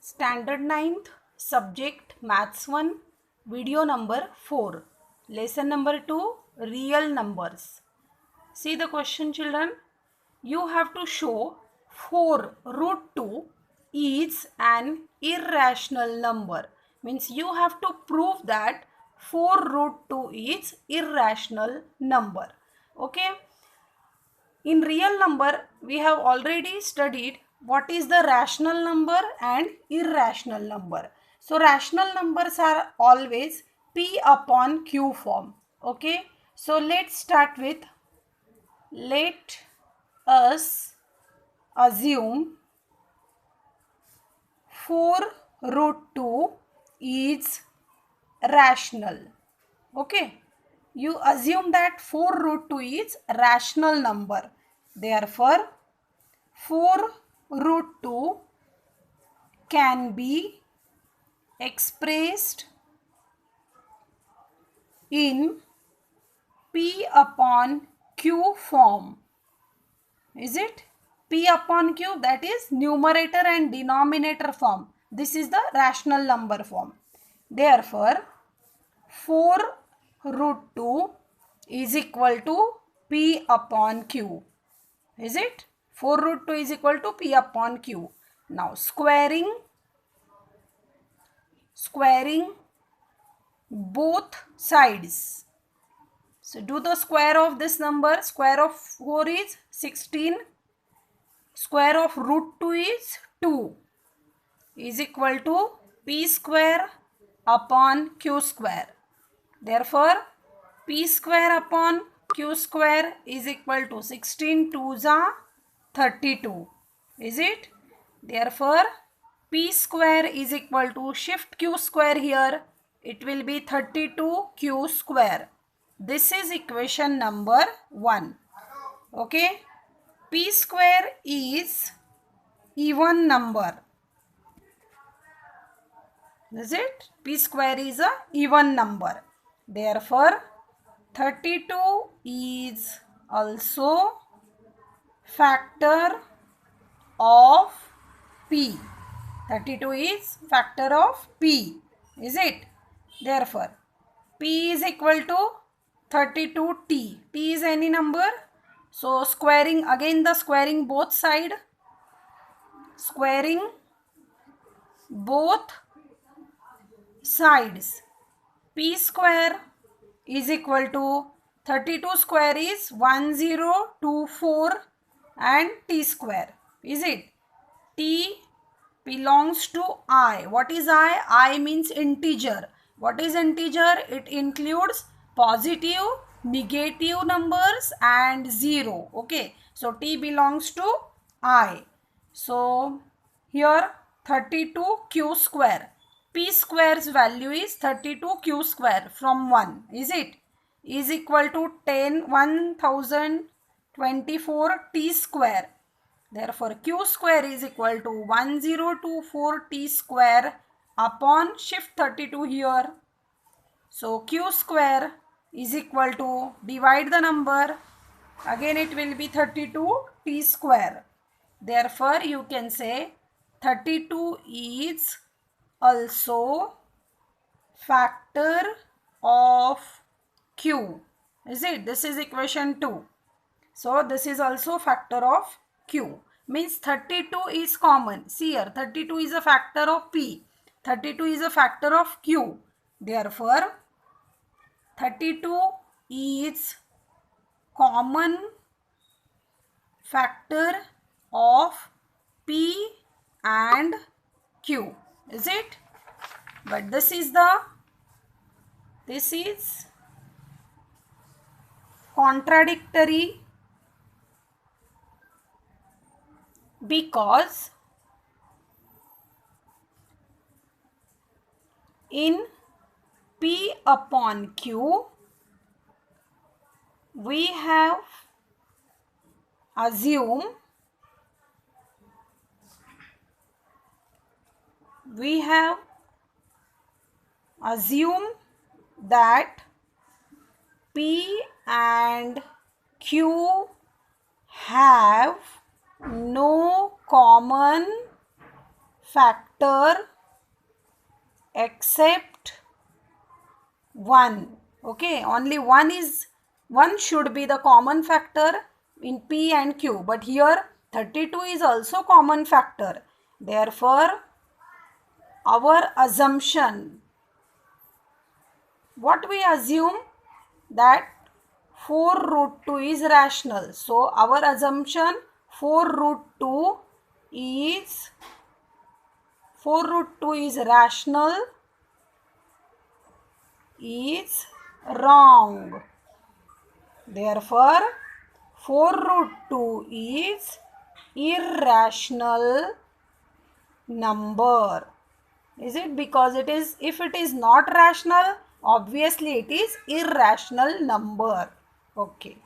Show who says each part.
Speaker 1: Standard 9th, Subject Maths 1, Video number 4, Lesson number 2, Real Numbers. See the question, children. You have to show 4 root 2 is an irrational number. Means you have to prove that 4 root 2 is irrational number. Okay. In real number, we have already studied what is the rational number and irrational number. So, rational numbers are always P upon Q form. Okay. So, let's start with, let us assume 4 root 2 is rational. Okay. You assume that 4 root 2 is rational number. Therefore, 4 root 2 can be expressed in P upon Q form. Is it? P upon Q, that is numerator and denominator form. This is the rational number form. Therefore, 4 root 2 is equal to P upon Q. Is it? 4 root 2 is equal to P upon Q. Now, squaring both sides. So, do the square of this number. Square of 4 is 16. Square of root 2 is 2. Is equal to P square upon Q square. Therefore, P square upon Q square is equal to 16 2s are 32. Is it? Therefore, P square is equal to, shift Q square here, it will be 32 Q square. This is equation number 1. Okay. P square is even number. Is it? P square is a even number. Therefore, 32 is also factor of P. 32 is factor of P. Is it? Therefore, P is equal to 32T. T is any number. So, squaring, again the squaring both side. Squaring both sides. P square is equal to 32 square is 1024 and T square. Is it? T belongs to I. What is I? I means integer. What is integer? It includes positive, negative numbers and 0. Okay. So, T belongs to I. So, here 32 Q square. P square's value is 32 Q square from 1. Is it? Is equal to 1024 T square. Therefore, Q square is equal to 1024 T square upon shift 32 here. So, Q square is equal to, divide the number, again it will be 32 T square. Therefore, you can say 32 is also factor of Q. Is it? This is equation 2. So, this is also factor of Q. Means 32 is common. See here, 32 is a factor of P. 32 is a factor of Q. Therefore, 32 is common factor of P and Q. Is it? But this is contradictory, because in P upon Q, we have assumed that P and Q have no common factor except 1. Okay, only one should be the common factor in P and Q, but here 32 is also common factor. Therefore, our assumption, what we assume, that 4 root 2 is rational. So our assumption 4 root 2 is rational is wrong. Therefore, 4 root 2 is irrational number. Is it? Because if it is not rational, obviously it is irrational number. Okay.